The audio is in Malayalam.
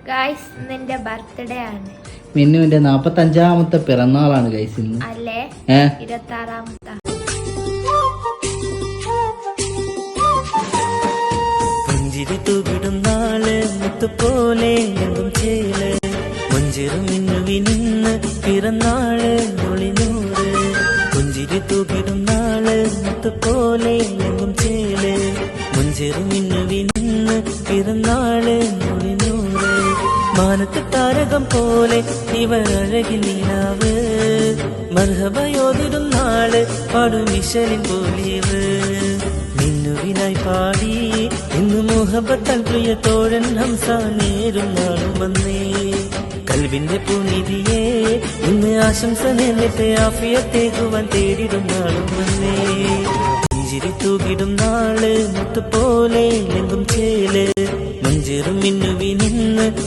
ഗൈസ് ഇന്നെന്റെ ബർത്ത്ഡേ ആണ്. മിന്നുവിന്റെ 45ാമത്തെ പിറന്നാളാണ് ഗൈസ് ഇന്ന്. അല്ലേ 26ാമത്തെ. പുഞ്ചിരി തൂകിടും നാള് മുത്തുപോലെ എങ്കും ചേല് മഞ്ചിറും മിന്നുവിനിന്ന് പിറന്നാള് മൊളിനൂറ്. പുഞ്ചിരി തൂകിടും നാള് മുത്തുപോലെ എങ്കും ചേല് മഞ്ചിറും മിന്നുവിനിന്ന് പിറന്നാള് മൊളിനൂറ്. മാനത്ത് താരകം പോലെ ഇവർ അഴകിൽ നീനാവ് മർഹബയോതിടും നാള് പാടുമിശലിൻ പോലീവ്. മിന്നുവിനായി പാടി ഇന്ന് മുഹബത്താൽ പ്രിയ തോഴൻ ഹംസ നേരും നാളും വന്നേ. കൽവിന്റെ പൂനിധിയെ ഇന്ന് ആശംസ നേരത്തെ ആഫിയത്തേക്കുവാൻ തേടിടും നാളും വന്നേ. പുഞ്ചിരി തൂകിടും നാള് മുത്തുപോലെ എങ്കും ചേല് മഞ്ചേറും മിന്നുവിനിന്ന്